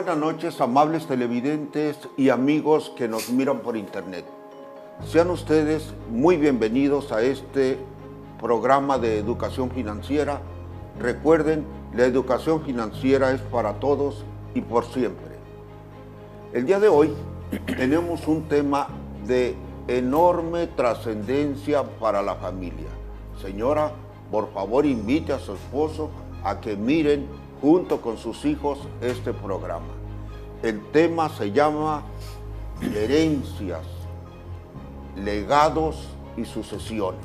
buenas noches, amables televidentes y amigos que nos miran por internet. Sean ustedes muy bienvenidos a este programa de educación financiera. Recuerden, la educación financiera es para todos y por siempre. El día de hoy tenemos un tema de enorme trascendencia para la familia. Señora, por favor invite a su esposo a que miren junto con sus hijos este programa. El tema se llama herencias, legados y sucesiones.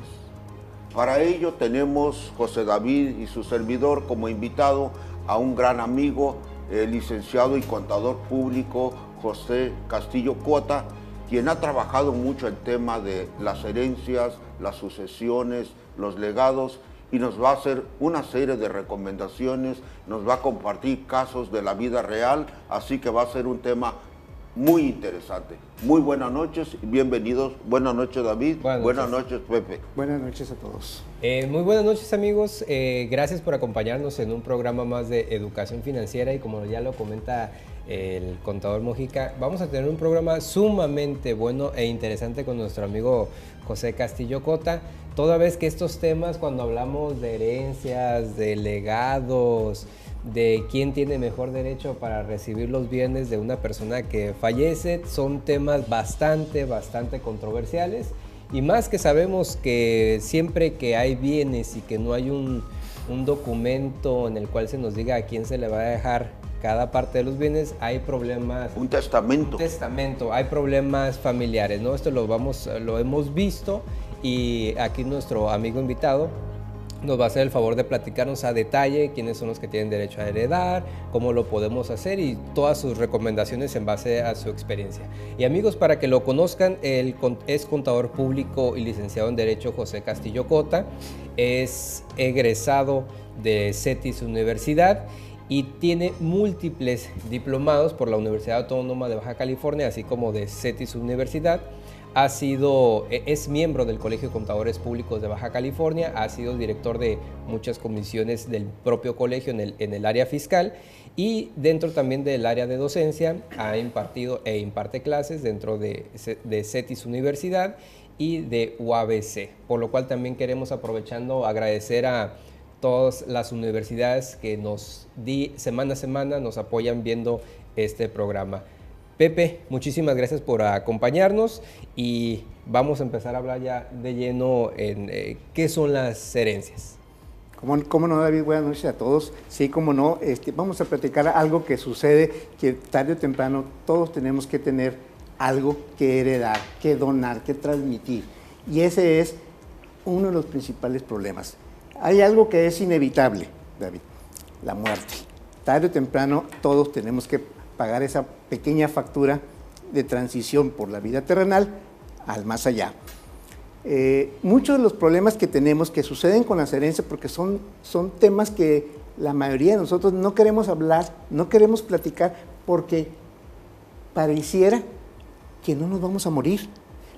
Para ello tenemos José David y su servidor como invitado a un gran amigo, el licenciado y contador público José Castillo Cota, quien ha trabajado mucho el tema de las herencias, las sucesiones, los legados, y nos va a hacer una serie de recomendaciones, nos va a compartir casos de la vida real, así que va a ser un tema muy interesante. Muy buenas noches y bienvenidos. Buenas noches, David. Buenas noches, Pepe. Buenas noches a todos. Muy buenas noches, amigos. Gracias por acompañarnos en un programa más de educación financiera, y como ya lo comenta el contador Mojica, vamos a tener un programa sumamente bueno e interesante con nuestro amigo José Castillo Cota, toda vez que estos temas, cuando hablamos de herencias, de legados, de quién tiene mejor derecho para recibir los bienes de una persona que fallece, son temas bastante controversiales, y más que sabemos que siempre que hay bienes y que no hay un documento en el cual se nos diga a quién se le va a dejar cada parte de los bienes, hay problemas. Un testamento. Un testamento, hay problemas familiares, ¿no? Esto lo hemos visto, y aquí nuestro amigo invitado nos va a hacer el favor de platicarnos a detalle quiénes son los que tienen derecho a heredar, cómo lo podemos hacer y todas sus recomendaciones en base a su experiencia. Y amigos, para que lo conozcan, él es contador público y licenciado en Derecho José Castillo Cota, es egresado de CETIS Universidad y tiene múltiples diplomados por la Universidad Autónoma de Baja California, así como de CETIS Universidad. Es miembro del Colegio de Contadores Públicos de Baja California, ha sido director de muchas comisiones del propio colegio en el área fiscal, y dentro también del área de docencia ha impartido e imparte clases dentro de CETIS Universidad y de UABC, por lo cual también queremos, aprovechando, agradecer a todas las universidades que semana a semana nos apoyan viendo este programa. Pepe, muchísimas gracias por acompañarnos, y vamos a empezar a hablar ya de lleno en qué son las herencias. ¿Cómo no, David? Buenas noches a todos. Sí, cómo no, vamos a platicar algo que sucede, que tarde o temprano todos tenemos que tener algo que heredar, que donar, que transmitir. Y ese es uno de los principales problemas. Hay algo que es inevitable, David, la muerte. Tarde o temprano todos tenemos que pagar esa pequeña factura de transición por la vida terrenal al más allá. Muchos de los problemas que tenemos, que suceden con las herencias, porque son temas que la mayoría de nosotros no queremos hablar, no queremos platicar, porque pareciera que no nos vamos a morir.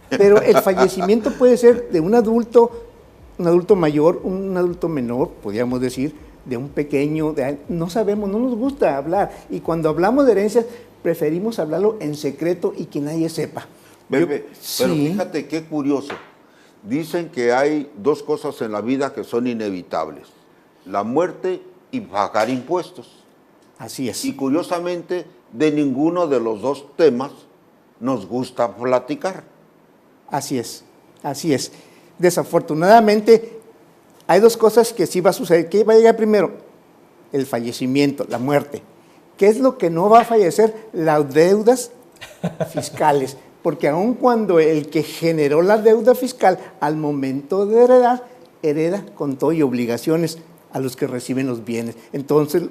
Pero el fallecimiento puede ser de un adulto mayor, un adulto menor, podríamos decir, de un pequeño, no sabemos, no nos gusta hablar, y cuando hablamos de herencias preferimos hablarlo en secreto y que nadie sepa. Bebe, pero fíjate qué curioso, dicen que hay dos cosas en la vida que son inevitables: la muerte y pagar impuestos. Así es. Y curiosamente, de ninguno de los dos temas nos gusta platicar. Así es, así es. Desafortunadamente, hay dos cosas que sí va a suceder. ¿Qué va a llegar primero? El fallecimiento, la muerte. ¿Qué es lo que no va a fallecer? Las deudas fiscales. Porque aun cuando el que generó la deuda fiscal al momento de heredar, hereda con todo y obligaciones a los que reciben los bienes. Entonces,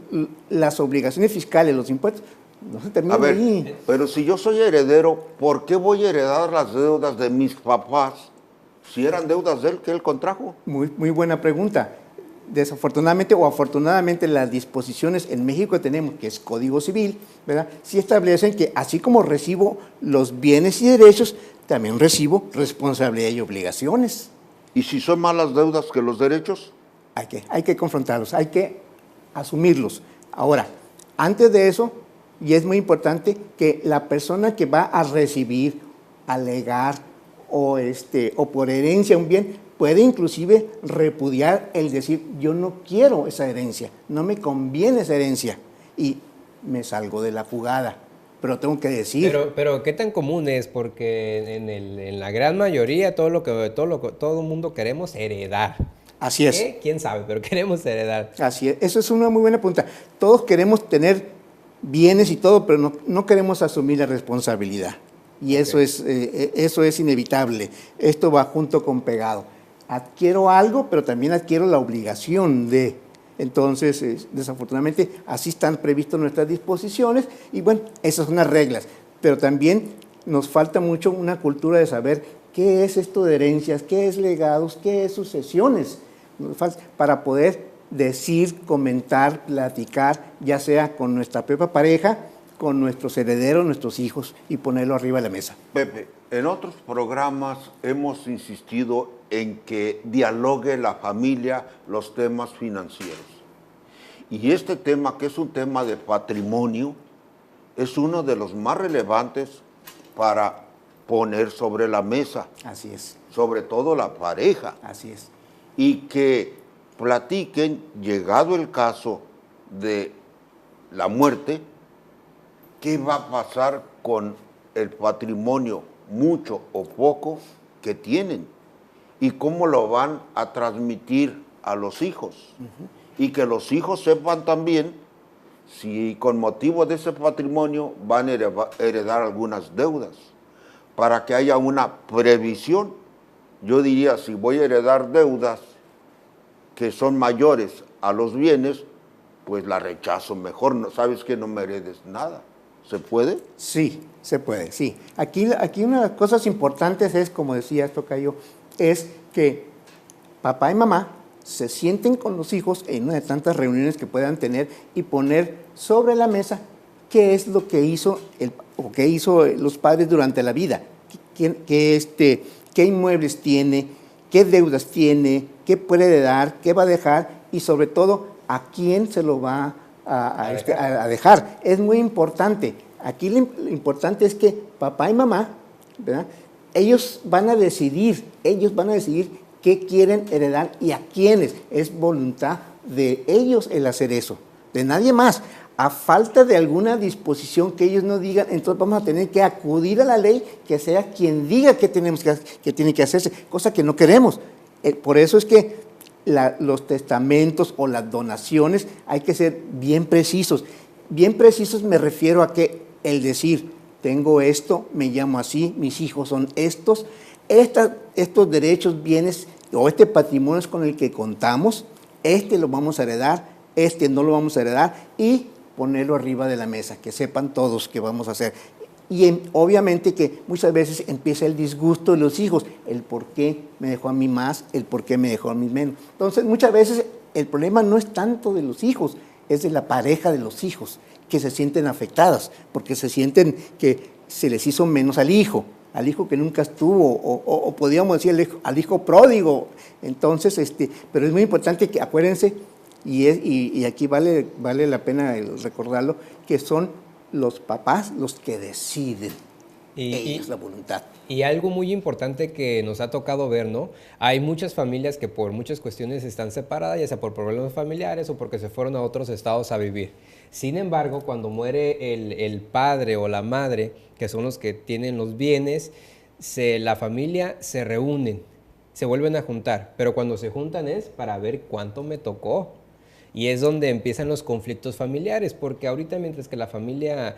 las obligaciones fiscales, los impuestos, no se terminan ahí. Pero si yo soy heredero, ¿por qué voy a heredar las deudas de mis papás si eran deudas de él que él contrajo? Muy buena pregunta. Desafortunadamente o afortunadamente, las disposiciones en México que tenemos, que es Código Civil, ¿verdad?, sí establecen que así como recibo los bienes y derechos, también recibo responsabilidad y obligaciones. ¿Y si son más las deudas que los derechos? Hay que confrontarlos, hay que asumirlos. Ahora, antes de eso, Y es muy importante que la persona que va a recibir, a legar o por herencia un bien, puede inclusive repudiar el decir, yo no quiero esa herencia, no me conviene esa herencia y me salgo de la jugada. Pero tengo que decir. Pero ¿qué tan común es? Porque en la gran mayoría todo el mundo queremos heredar. Así es. ¿Quién sabe? Pero queremos heredar. Así es. Eso es una muy buena pregunta. Todos queremos tener bienes y todo, pero no queremos asumir la responsabilidad. Y eso es inevitable. Esto va junto con pegado. Adquiero algo, pero también adquiero la obligación de. Entonces, desafortunadamente, así están previstas nuestras disposiciones y bueno, esas son las reglas. Pero también nos falta mucho una cultura de saber qué es esto de herencias, qué es legados, qué es sucesiones, para poder decir, comentar, platicar, ya sea con nuestra propia pareja, con nuestros herederos, nuestros hijos, y ponerlo arriba de la mesa. Pepe, en otros programas hemos insistido en que dialogue la familia los temas financieros. Y este tema, que es un tema de patrimonio, es uno de los más relevantes para poner sobre la mesa. Así es. Sobre todo la pareja. Así es. Y que platiquen, llegado el caso de la muerte, qué va a pasar con el patrimonio, mucho o poco, que tienen y cómo lo van a transmitir a los hijos. Y que los hijos sepan también si con motivo de ese patrimonio van a heredar algunas deudas, para que haya una previsión. Yo diría, si voy a heredar deudas que son mayores a los bienes, pues la rechazo mejor, no, sabes que no me heredes nada. ¿Se puede? Sí, se puede, sí. Aquí una de las cosas importantes es, como decía Tocayo, es que papá y mamá se sienten con los hijos en una de tantas reuniones que puedan tener y poner sobre la mesa qué es lo que hizo los padres durante la vida, qué inmuebles tiene, qué deudas tiene, qué puede dar, qué va a dejar y sobre todo a quién se lo va a dejar. Es muy importante. Aquí lo importante es que papá y mamá, ¿verdad? Ellos van a decidir qué quieren heredar y a quiénes. Es voluntad de ellos el hacer eso, de nadie más. A falta de alguna disposición que ellos no digan, entonces vamos a tener que acudir a la ley, que sea quien diga qué tiene que hacerse, cosa que no queremos. Por eso es que los testamentos o las donaciones hay que ser bien precisos. Bien precisos me refiero a que el decir, tengo esto, me llamo así, mis hijos son estos derechos, bienes o este patrimonio es con el que contamos, lo vamos a heredar, no lo vamos a heredar y ponerlo arriba de la mesa, que sepan todos qué vamos a hacer. Y obviamente que muchas veces empieza el disgusto de los hijos, el por qué me dejó a mí más, el por qué me dejó a mí menos. Entonces muchas veces el problema no es tanto de los hijos, es de la pareja de los hijos, que se sienten afectadas, porque se sienten que se les hizo menos al hijo que nunca estuvo, o podríamos decir al hijo pródigo. Entonces, pero es muy importante que acuérdense, y aquí vale la pena recordarlo, que son los papás los que deciden, ellos la voluntad. Y algo muy importante que nos ha tocado ver, ¿no? Hay muchas familias que por muchas cuestiones están separadas, ya sea por problemas familiares o porque se fueron a otros estados a vivir. Sin embargo, cuando muere el padre o la madre, que son los que tienen los bienes, la familia se reúnen, se vuelven a juntar, pero cuando se juntan es para ver cuánto me tocó. Y es donde empiezan los conflictos familiares, porque ahorita mientras que la familia,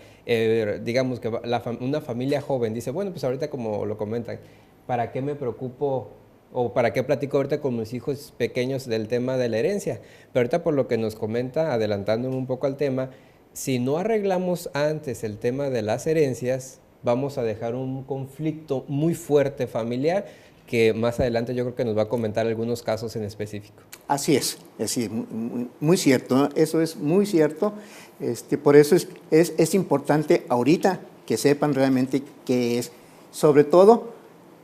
digamos que una familia joven dice, bueno, pues ahorita como lo comentan, ¿para qué me preocupo o para qué platico ahorita con mis hijos pequeños del tema de la herencia? Pero ahorita por lo que nos comenta, adelantándome un poco al tema, si no arreglamos antes el tema de las herencias, vamos a dejar un conflicto muy fuerte familiar, que más adelante yo creo que nos va a comentar algunos casos en específico. Así es decir, muy cierto, ¿no? Eso es muy cierto. Por eso es importante ahorita que sepan realmente qué es, sobre todo,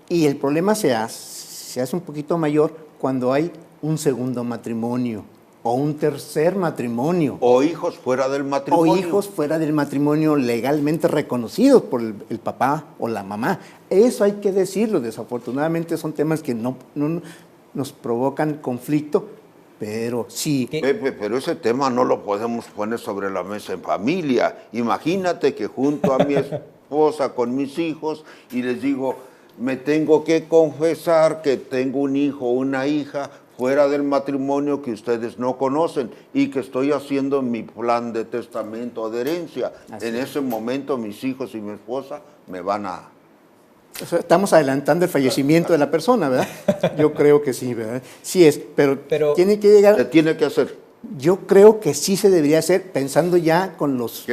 y el problema se hace un poquito mayor cuando hay un segundo matrimonio o un tercer matrimonio. O hijos fuera del matrimonio. O hijos fuera del matrimonio legalmente reconocidos por el papá o la mamá. Eso hay que decirlo. Desafortunadamente son temas que no nos provocan conflicto, pero sí. Pepe, pero ese tema no lo podemos poner sobre la mesa en familia. Imagínate que junto a mi esposa con mis hijos y les digo, me tengo que confesar que tengo un hijo o una hija fuera del matrimonio que ustedes no conocen y que estoy haciendo mi plan de testamento o de herencia. En ese momento mis hijos y mi esposa me van a... Estamos adelantando el fallecimiento de la persona, ¿verdad? Yo creo que sí, ¿verdad? Sí es, pero tiene que llegar... Se tiene que hacer. Yo creo que sí se debería hacer pensando ya con los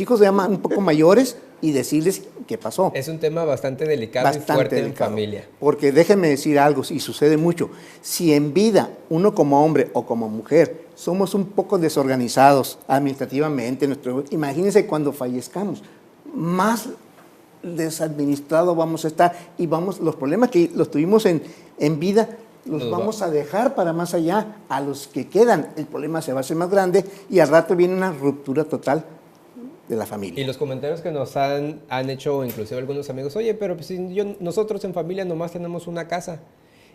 hijos ya un poco mayores y decirles qué pasó. Es un tema bastante delicado y fuerte en familia. Porque déjenme decir algo, y sucede mucho. Si en vida, uno como hombre o como mujer, somos un poco desorganizados administrativamente, imagínense cuando fallezcamos, más desadministrado vamos a estar y los problemas que los tuvimos en vida los vamos a dejar para más allá a los que quedan. El problema se va a hacer más grande y al rato viene una ruptura total de la familia. Y los comentarios que nos han hecho inclusive algunos amigos, oye, pero pues, nosotros en familia nomás tenemos una casa.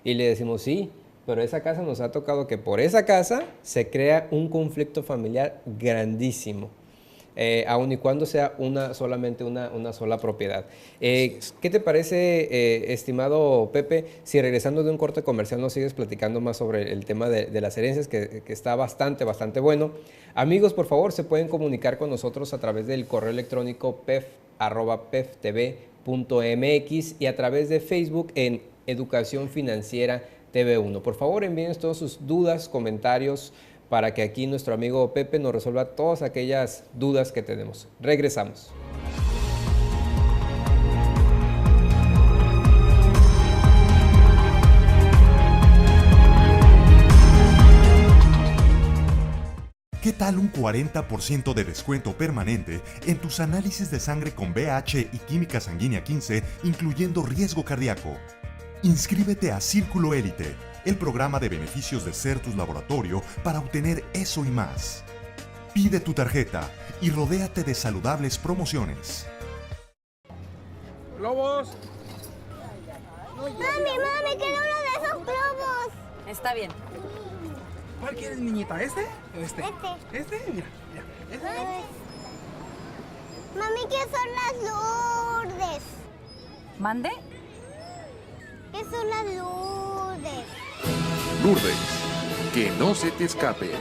Y le decimos, sí, pero esa casa nos ha tocado que por esa casa se crea un conflicto familiar grandísimo. Aun y cuando sea solamente una sola propiedad. ¿Qué te parece, estimado Pepe, si regresando de un corte comercial nos sigues platicando más sobre el tema de las herencias, que está bastante bueno? Amigos, por favor, se pueden comunicar con nosotros a través del correo electrónico pef@peftv.mx y a través de Facebook en Educación Financiera TV1. Por favor, envíen todas sus dudas, comentarios, para que aquí nuestro amigo Pepe nos resuelva todas aquellas dudas que tenemos. Regresamos. ¿Qué tal un 40% de descuento permanente en tus análisis de sangre con BH y química sanguínea 15, incluyendo riesgo cardíaco? Inscríbete a Círculo Élite, el programa de beneficios de Certus Laboratorio para obtener eso y más. Pide tu tarjeta y rodéate de saludables promociones. ¡Globos! Mami, quiero uno de esos globos. Está bien. ¿Cuál quieres, niñita? ¿Este o este? ¿Este? Mira. ¿Este? Mami, ¿qué son las Lourdes? ¿Mande? ¿Qué son las Lourdes? Lourdes, que no se te escape.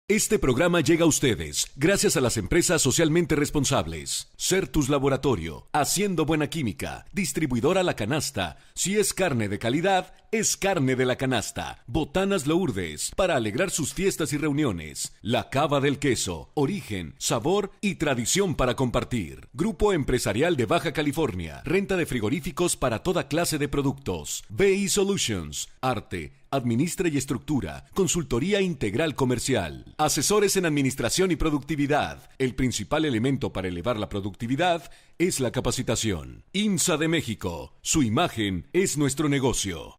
Este programa llega a ustedes gracias a las empresas socialmente responsables. Certus Laboratorio, haciendo buena química. Distribuidora La Canasta. Si es carne de calidad, es carne de La Canasta. Botanas Lourdes, para alegrar sus fiestas y reuniones. La Cava del Queso, origen, sabor y tradición para compartir. Grupo Empresarial de Baja California. Renta de frigoríficos para toda clase de productos. BI Solutions, arte, administra y estructura, consultoría integral comercial, asesores en administración y productividad. El principal elemento para elevar la productividad es la capacitación. IMSA de México, su imagen es nuestro negocio.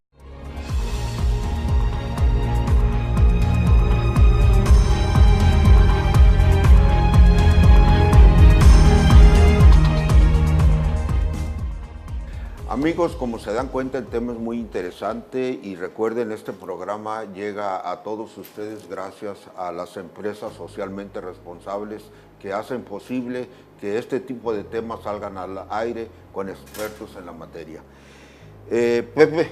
Amigos, como se dan cuenta, el tema es muy interesante y recuerden, este programa llega a todos ustedes gracias a las empresas socialmente responsables que hacen posible que este tipo de temas salgan al aire con expertos en la materia. Pepe,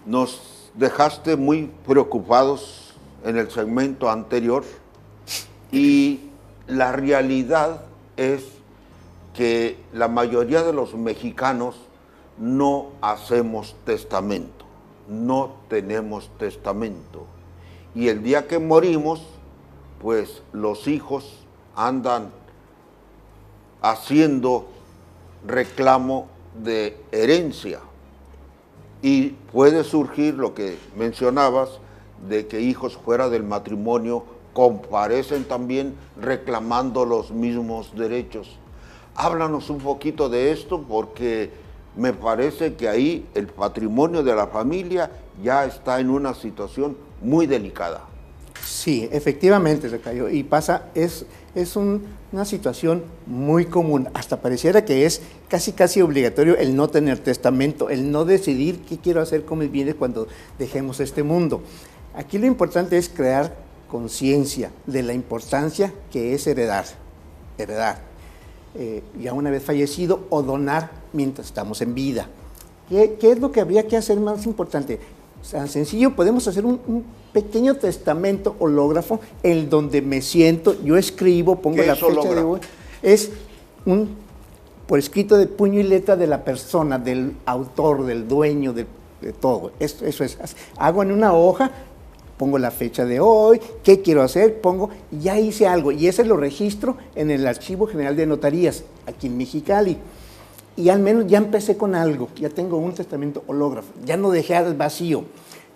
nos dejaste muy preocupados en el segmento anterior y la realidad es que la mayoría de los mexicanos no hacemos testamento, no tenemos testamento. Y el día que morimos, pues los hijos andan haciendo reclamo de herencia. Y puede surgir lo que mencionabas, de que hijos fuera del matrimonio comparecen también reclamando los mismos derechos. Háblanos un poquito de esto, porque me parece que ahí el patrimonio de la familia ya está en una situación muy delicada. Sí, efectivamente, Recayo, y pasa, es una situación muy común, hasta pareciera que es casi obligatorio el no tener testamento, el no decidir qué quiero hacer con mis bienes cuando dejemos este mundo. Aquí lo importante es crear conciencia de la importancia que es heredar, ya una vez fallecido, o donar mientras estamos en vida. ¿Qué es lo que habría que hacer más importante? Tan sencillo, podemos hacer un pequeño testamento hológrafo en donde me siento, yo escribo, pongo la fecha de hoy. Es por escrito de puño y letra de la persona, del autor, del dueño, de todo. Eso es. Hago en una hoja, pongo la fecha de hoy, qué quiero hacer, pongo, ya hice algo, y ese lo registro en el Archivo General de Notarías, aquí en Mexicali. Y al menos ya empecé con algo, ya tengo un testamento hológrafo, ya no dejé al vacío.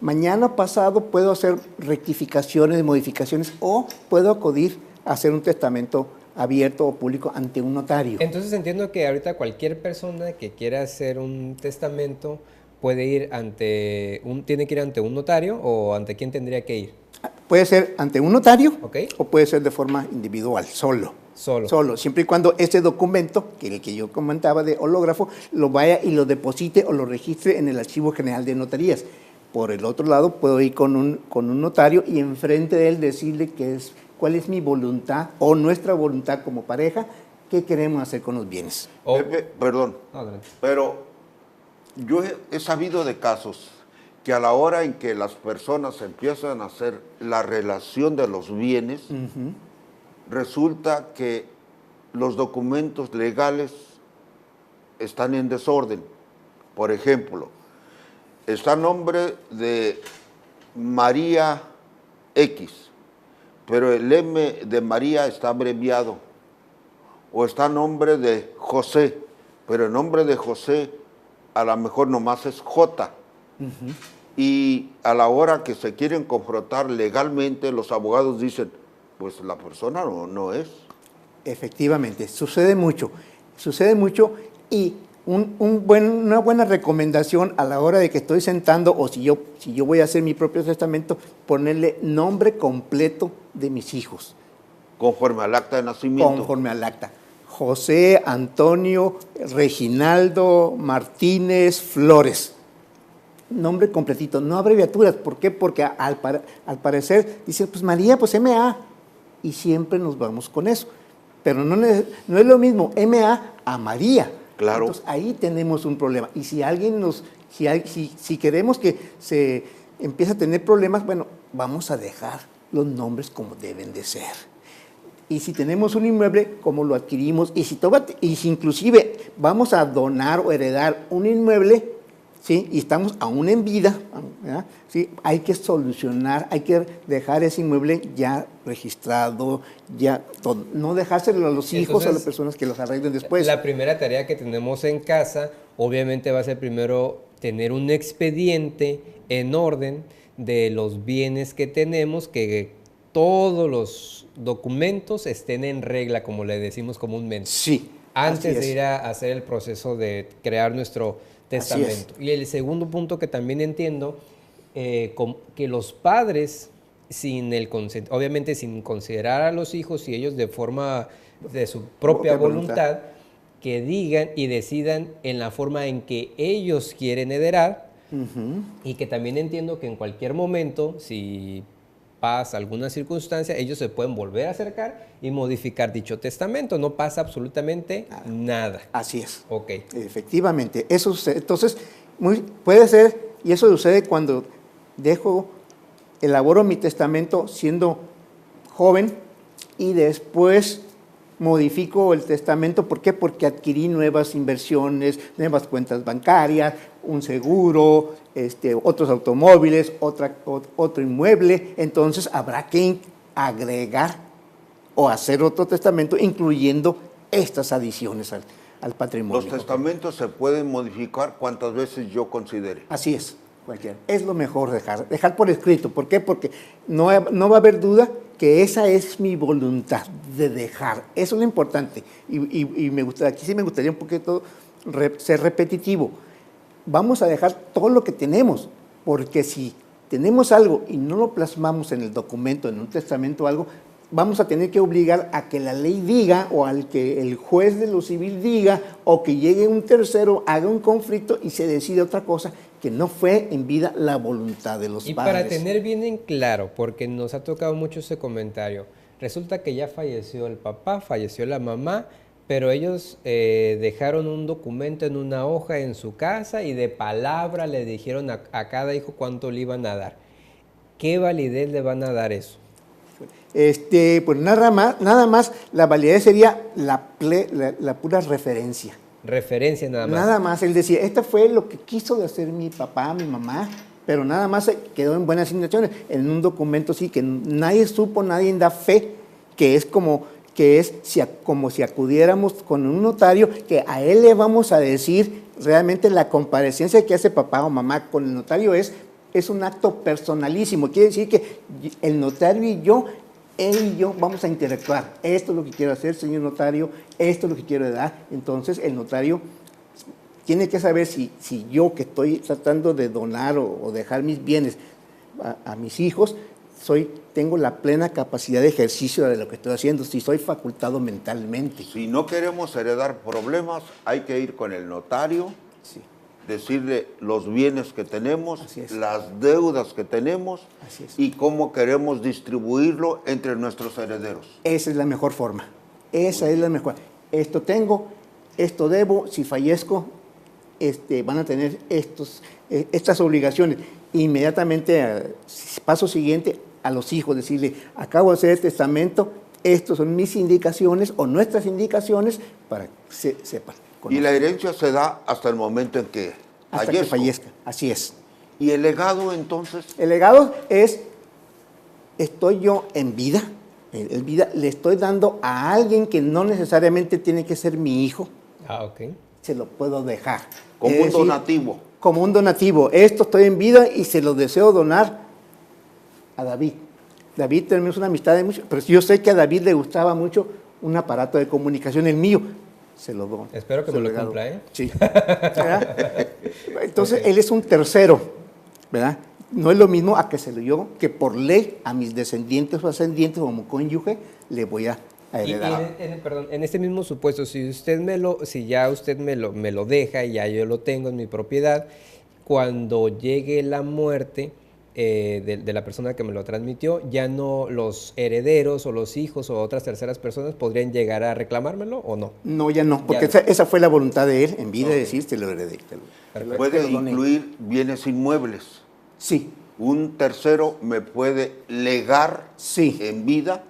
Mañana pasado puedo hacer rectificaciones, modificaciones, o puedo acudir a hacer un testamento abierto o público ante un notario. Entonces entiendo que ahorita cualquier persona que quiera hacer un testamento puede ir tiene que ir ante un notario, o ante quién tendría que ir. Puede ser ante un notario, Okay. o puede ser de forma individual, solo, siempre y cuando este documento, que el que yo comentaba de hológrafo, lo vaya y lo deposite o lo registre en el Archivo General de Notarías. Por el otro lado, puedo ir con un notario y enfrente de él decirle cuál es mi voluntad o nuestra voluntad como pareja, qué queremos hacer con los bienes. Perdón, pero yo he sabido de casos que a la hora en que las personas empiezan a hacer la relación de los bienes, resulta que los documentos legales están en desorden. Por ejemplo, está a nombre de María X, pero el M de María está abreviado. O está a nombre de José, pero el nombre de José a lo mejor nomás es J. Y a la hora que se quieren confrontar legalmente, los abogados dicen, pues la persona no es. Efectivamente, sucede mucho, y una buena recomendación a la hora de que estoy sentando, o si yo voy a hacer mi propio testamento, ponerle nombre completo de mis hijos. Conforme al acta de nacimiento. Conforme al acta. José, Antonio, Reginaldo, Martínez, Flores. Nombre completito, no abreviaturas. ¿Por qué? Porque al parecer dicen, pues María, pues M.A. Y siempre nos vamos con eso. Pero no es lo mismo M.A. a María. Claro. Entonces ahí tenemos un problema. Y si si queremos que se empiece a tener problemas, bueno, vamos a dejar los nombres como deben de ser. Y si tenemos un inmueble, ¿cómo lo adquirimos? Y si inclusive vamos a donar o heredar un inmueble, ¿sí? Y estamos aún en vida, ¿verdad? ¿Sí? Hay que solucionar, hay que dejar ese inmueble ya registrado, no dejárselo a los hijos. Entonces, a las personas que los arreglen después. La primera tarea que tenemos en casa, obviamente, va a ser primero tener un expediente en orden de los bienes que tenemos, que todos los documentos estén en regla, como le decimos comúnmente. Sí. Antes de ir a hacer el proceso de crear nuestro testamento. Y el segundo punto que también entiendo, que los padres, obviamente sin considerar a los hijos y ellos de forma de su propia voluntad, que digan y decidan en la forma en que ellos quieren heredar, y que también entiendo que en cualquier momento, si pasa alguna circunstancia, ellos se pueden volver a acercar y modificar dicho testamento. No pasa absolutamente nada. Así es. Ok. Efectivamente. Eso sucede. Entonces, puede ser, y eso sucede cuando elaboro mi testamento siendo joven, y después modifico el testamento. ¿Por qué? Porque adquirí nuevas inversiones, nuevas cuentas bancarias, un seguro, otros automóviles, otro inmueble. Entonces habrá que agregar o hacer otro testamento incluyendo estas adiciones al patrimonio. Los testamentos se pueden modificar cuantas veces yo considere. Así es, cualquiera. Es lo mejor dejar por escrito. ¿Por qué? Porque no va a haber duda que esa es mi voluntad de dejar. Eso es lo importante. Y aquí sí me gustaría un poquito ser repetitivo. Vamos a dejar todo lo que tenemos, porque si tenemos algo y no lo plasmamos en el documento, en un testamento o algo, vamos a tener que obligar a que la ley diga, o al que el juez de lo civil diga, o que llegue un tercero, haga un conflicto y se decide otra cosa que no fue en vida la voluntad de los padres. Y para tener bien en claro, porque nos ha tocado mucho ese comentario, resulta que ya falleció el papá, falleció la mamá, pero ellos dejaron un documento en una hoja en su casa y de palabra le dijeron a cada hijo cuánto le iban a dar. ¿Qué validez le van a dar eso? Pues nada más la validez sería la pura referencia. Referencia nada más. Nada más, él decía, esto fue lo que quiso hacer mi papá, mi mamá, pero nada más quedó en buenas intenciones, en un documento sí, que nadie supo, nadie da fe, que es como si acudiéramos con un notario, que a él le vamos a decir realmente la comparecencia que hace papá o mamá con el notario es un acto personalísimo. Quiere decir que el notario y yo, él y yo vamos a interactuar. Esto es lo que quiero hacer, señor notario, esto es lo que quiero dar. Entonces el notario tiene que saber si yo, que estoy tratando de donar o dejar mis bienes a mis hijos, tengo la plena capacidad de ejercicio de lo que estoy haciendo, si soy facultado mentalmente. Si no queremos heredar problemas, hay que ir con el notario, Sí. decirle los bienes que tenemos, Así es. las deudas que tenemos Así es. y cómo queremos distribuirlo entre nuestros herederos. Esa es la mejor forma. Esa es la mejor. Esto tengo, esto debo, si fallezco, van a tener estas obligaciones. Inmediatamente, paso siguiente, a los hijos, decirle, acabo de hacer el testamento, estas son mis indicaciones o nuestras indicaciones para que sepan. Y la herencia se da hasta el momento en que hasta que fallezca. Así es. ¿Y el legado entonces? El legado es, estoy yo en vida, le estoy dando a alguien que no necesariamente tiene que ser mi hijo. Ok. Se lo puedo dejar. Como un donativo. Como un donativo. Esto estoy en vida y se lo deseo donar a David. David tenemos una amistad de mucho, pero yo sé que a David le gustaba mucho un aparato de comunicación, el mío. Se lo doy. Espero que me lo cumpla, ¿eh? Sí. ¿Verdad? Entonces, él es un tercero, ¿verdad? No es lo mismo a que se lo yo, que por ley a mis descendientes o ascendientes como cónyuge le voy a heredar. Perdón, en este mismo supuesto, si ya usted me lo deja y ya yo lo tengo en mi propiedad, cuando llegue la muerte de la persona que me lo transmitió, ya no los herederos o los hijos o otras terceras personas podrían llegar a reclamármelo o no. No, ya no, porque esa fue la voluntad de él en vida, de decir, te lo heredé. ¿Puede incluir bienes inmuebles? Sí. ¿Un tercero me puede legar en vida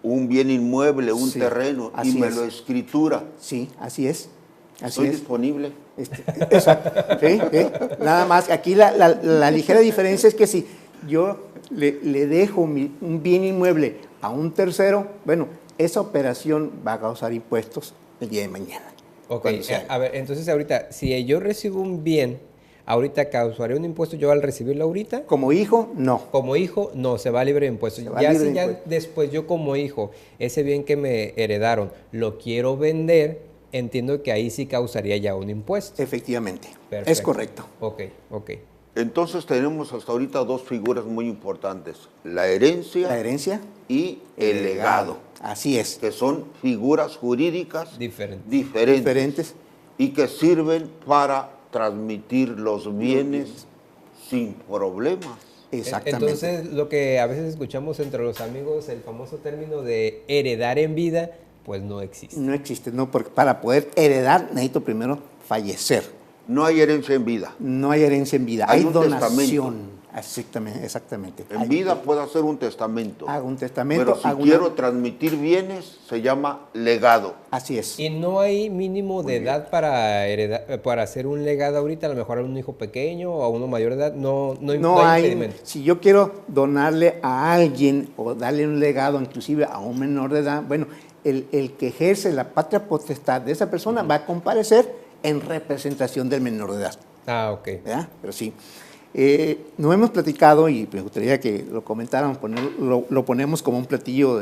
un bien inmueble, un terreno, y me lo escritura? Sí, así es. ¿Estoy disponible? Exacto. ¿Sí? Nada más, aquí la ligera diferencia es que si yo le dejo un bien inmueble a un tercero, bueno, esa operación va a causar impuestos el día de mañana. Ok, a ver, entonces ahorita, si yo recibo un bien, ahorita causaría un impuesto yo al recibirlo ahorita. Como hijo, no. Como hijo, no, se va libre de impuestos. Ya después yo como hijo, ese bien que me heredaron, lo quiero vender, entiendo que ahí sí causaría ya un impuesto. Efectivamente. Perfecto. Es correcto. Ok. Entonces tenemos hasta ahorita dos figuras muy importantes, la herencia y el legado. Así es. Que son figuras jurídicas diferentes y que sirven para transmitir los bienes sin problemas. Exactamente. Entonces, lo que a veces escuchamos entre los amigos, el famoso término de heredar en vida, pues no existe. No existe, no, porque para poder heredar necesito primero fallecer. No hay herencia en vida. No hay herencia en vida, hay donación. Exactamente. En vida puedo hacer un testamento. Hago un testamento. Pero si quiero transmitir bienes, se llama legado. Así es. Y no hay mínimo de edad para para hacer un legado ahorita, a lo mejor a un hijo pequeño o a uno mayor de edad, no hay impedimento. Si yo quiero donarle a alguien o darle un legado, inclusive a un menor de edad, bueno, el que ejerce la patria potestad de esa persona va a comparecer en representación del menor de edad. Ah, ok. ¿Verdad? Pero sí. No hemos platicado, y me gustaría que lo comentáramos, lo ponemos como un platillo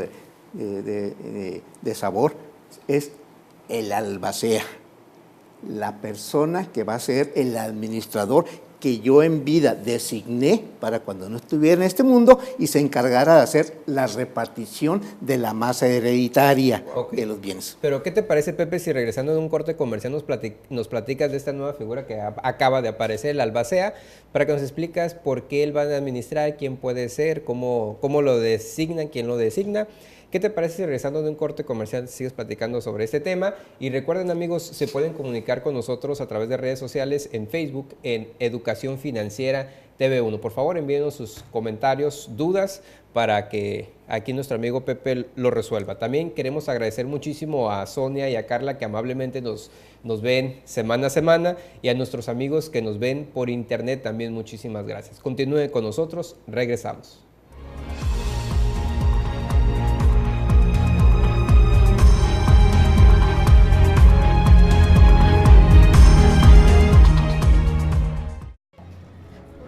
de sabor, es el albacea, la persona que va a ser el administrador que yo en vida designé para cuando no estuviera en este mundo y se encargara de hacer la repartición de la masa hereditaria de los bienes. Pero ¿qué te parece, Pepe, si regresando de un corte comercial nos platicas de esta nueva figura que acaba de aparecer, el albacea, para que nos explicas por qué él va a administrar, quién puede ser, cómo lo designan, quién lo designa? ¿Qué te parece si regresando de un corte comercial sigues platicando sobre este tema? Y recuerden, amigos, se pueden comunicar con nosotros a través de redes sociales, en Facebook, en Educación Financiera TV1. Por favor, envíenos sus comentarios, dudas, para que aquí nuestro amigo Pepe lo resuelva. También queremos agradecer muchísimo a Sonia y a Carla, que amablemente nos ven semana a semana, y a nuestros amigos que nos ven por internet también, muchísimas gracias. Continúen con nosotros, regresamos.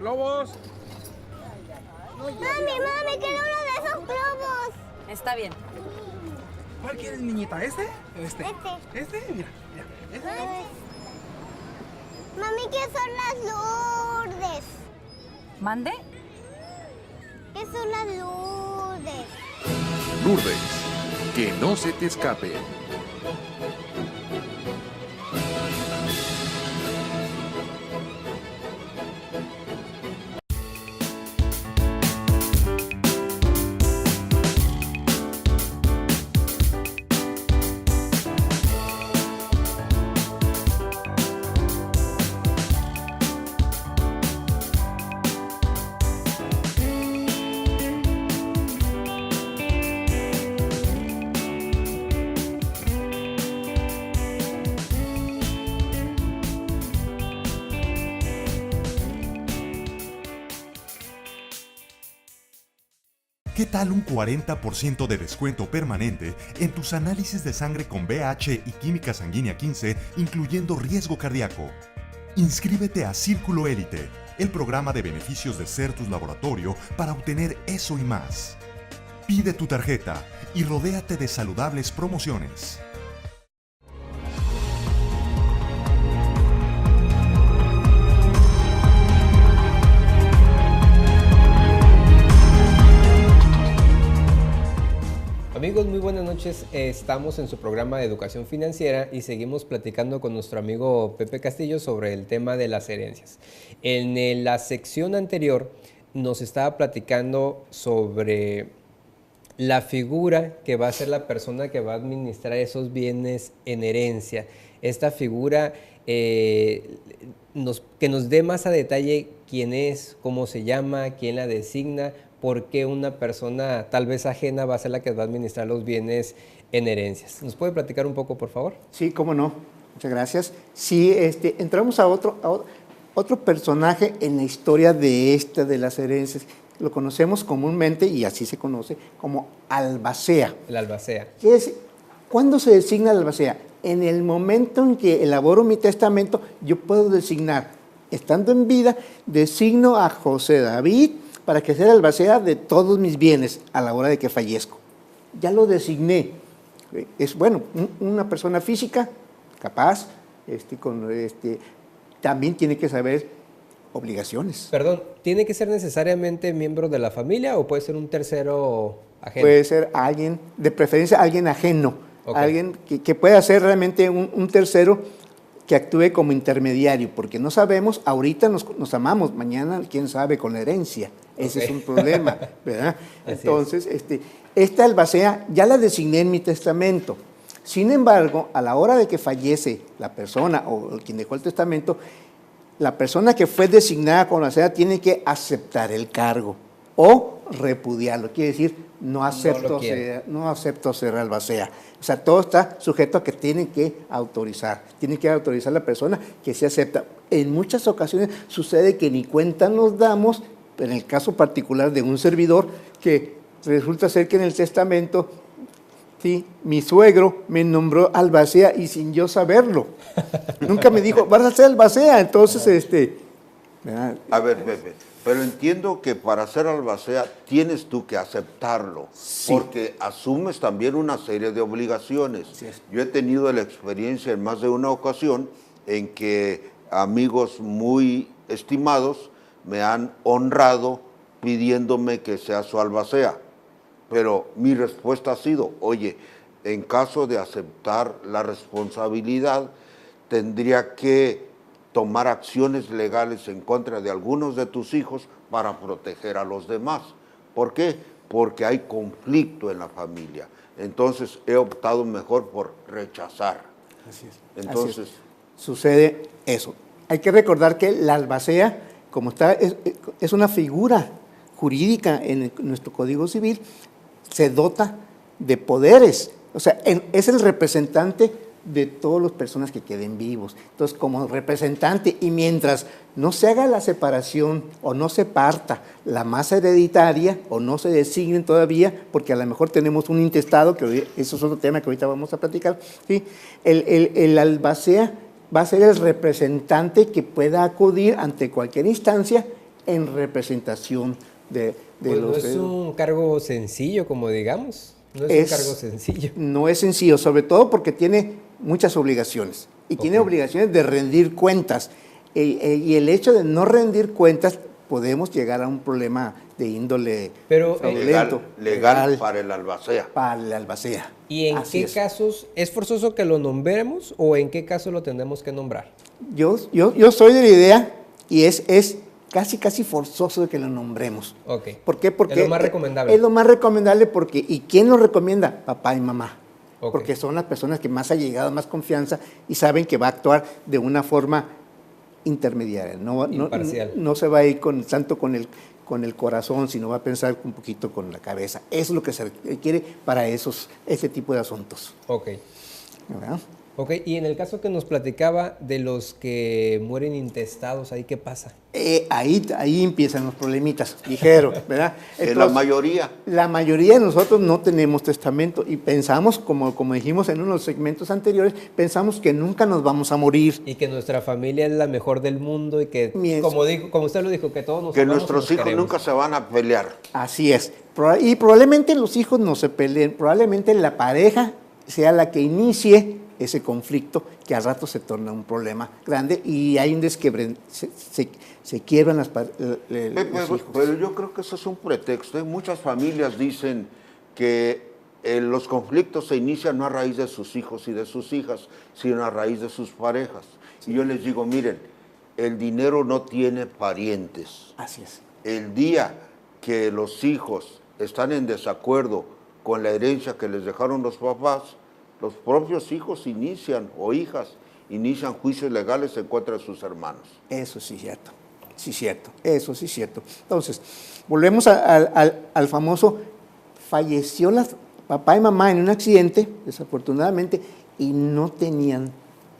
¡Globos! Mami, quiero uno de esos globos. Está bien. ¿Cuál quieres, niñita? ¿Este o este? Este. Mira. Mami, ¿qué son las Lourdes? ¿Mande? ¿Qué son las Lourdes? Lourdes, que no se te escape. ¿Qué tal un 40% de descuento permanente en tus análisis de sangre con BH y química sanguínea 15, incluyendo riesgo cardíaco? Inscríbete a Círculo Élite, el programa de beneficios de Certus Laboratorio para obtener eso y más. Pide tu tarjeta y rodéate de saludables promociones. Amigos, muy buenas noches. Estamos en su programa de Educación Financiera y seguimos platicando con nuestro amigo Pepe Castillo sobre el tema de las herencias. En la sección anterior nos estaba platicando sobre la figura que va a ser la persona que va a administrar esos bienes en herencia. Esta figura que nos dé más a detalle quién es, cómo se llama, quién la designa, por qué una persona tal vez ajena va a ser la que va a administrar los bienes en herencias. ¿Nos puede platicar un poco, por favor? Sí, cómo no. Muchas gracias. Sí, entramos a otro personaje en la historia de las herencias. Lo conocemos comúnmente, y así se conoce, como albacea. El albacea. ¿Cuándo se designa el albacea? En el momento en que elaboro mi testamento, yo puedo designar, estando en vida, designo a José David para que sea el albacea de todos mis bienes a la hora de que fallezco. Ya lo designé. Es una persona física, capaz, también tiene que saber obligaciones. Perdón, ¿tiene que ser necesariamente miembro de la familia o puede ser un tercero ajeno? Puede ser alguien, de preferencia alguien ajeno, Okay. Alguien que pueda ser realmente un tercero que actúe como intermediario, porque no sabemos, ahorita nos amamos, mañana quién sabe con la herencia. Ese es un problema, ¿verdad? Entonces, esta albacea ya la designé en mi testamento. Sin embargo, a la hora de que fallece la persona o quien dejó el testamento, la persona que fue designada con albacea tiene que aceptar el cargo o repudiarlo. Quiere decir, no acepto ser albacea. O sea, todo está sujeto a que tiene que autorizar la persona que se acepta. En muchas ocasiones sucede que ni cuenta nos damos, en el caso particular de un servidor, que resulta ser que en el testamento, sí, mi suegro me nombró albacea y sin yo saberlo. Nunca me dijo, vas a ser albacea. Entonces, ¿verdad? A ver, Pepe, pero entiendo que para ser albacea tienes tú que aceptarlo, Sí. porque asumes también una serie de obligaciones. Así es. Yo he tenido la experiencia en más de una ocasión en que amigos muy estimados me han honrado pidiéndome que sea su albacea, pero mi respuesta ha sido, oye, en caso de aceptar la responsabilidad, tendría que tomar acciones legales en contra de algunos de tus hijos para proteger a los demás. ¿Por qué? Porque hay conflicto en la familia. Entonces he optado mejor por rechazar. Así es. Entonces, Así es. Sucede eso. Hay que recordar que la albacea, como está, es una figura jurídica en nuestro Código Civil, se dota de poderes. O sea, es el representante de todas las personas que queden vivos. Entonces, como representante, y mientras no se haga la separación o no se parta la masa hereditaria o no se designen todavía, porque a lo mejor tenemos un intestado, que eso es otro tema que ahorita vamos a platicar, ¿sí? El albacea va a ser el representante que pueda acudir ante cualquier instancia en representación de Pues los... no es un cargo sencillo, como digamos. No es un cargo sencillo. No es sencillo, sobre todo porque tiene muchas obligaciones. Y tiene obligaciones de rendir cuentas. Y el hecho de no rendir cuentas, podemos llegar a un problema de índole fraudulento. legal para el albacea. Para el albacea. ¿Y en Así qué es. casos es forzoso que lo nombremos o en qué caso lo tendremos que nombrar? Yo soy de la idea, y es casi forzoso de que lo nombremos. Ok. ¿Por qué? Porque es lo más recomendable. Es lo más recomendable porque, ¿y quién lo recomienda? Papá y mamá. Ok. Porque son las personas que más ha llegado, más confianza, y saben que va a actuar de una forma intermediaria. Imparcial. No se va a ir tanto con el corazón, sino va a pensar un poquito con la cabeza. Eso es lo que se requiere para ese tipo de asuntos. Ok. ¿Verdad? Ok, y en el caso que nos platicaba de los que mueren intestados, ¿ahí qué pasa? Ahí empiezan los problemitas, ligero, ¿verdad? En la mayoría. La mayoría de nosotros no tenemos testamento y pensamos, como dijimos en unos segmentos anteriores, pensamos que nunca nos vamos a morir. Y que nuestra familia es la mejor del mundo y que, como usted lo dijo, que todos nos Que amamos y nuestros nos hijos queremos. nunca se van a pelear. Así es. Y probablemente los hijos no se peleen, probablemente la pareja sea la que inicie ese conflicto que al rato se torna un problema grande y hay un desquebre, se quiebran los hijos. Pero yo creo que eso es un pretexto. Muchas familias dicen que los conflictos se inician no a raíz de sus hijos y de sus hijas, sino a raíz de sus parejas. Y yo les digo, miren, el dinero no tiene parientes. Así es. El día que los hijos están en desacuerdo con la herencia que les dejaron los papás, los propios hijos o hijas inician juicios legales en contra de sus hermanos. Eso sí es cierto, eso sí es cierto. Entonces, volvemos al famoso, falleció papá y mamá en un accidente, desafortunadamente, y no tenían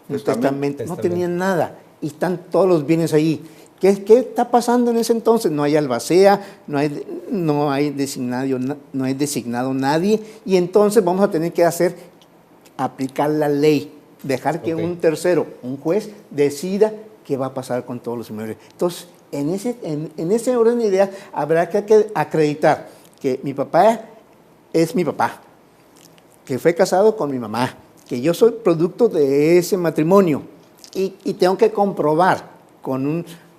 un testamento, no tenían nada, y están todos los bienes ahí. ¿Qué está pasando en ese entonces? No hay albacea, no hay designado nadie, y entonces vamos a tener que aplicar la ley, dejar que un tercero, un juez, decida qué va a pasar con todos los inmuebles. Entonces, en ese orden de ideas, habrá que acreditar que mi papá es mi papá, que fue casado con mi mamá, que yo soy producto de ese matrimonio y tengo que comprobar con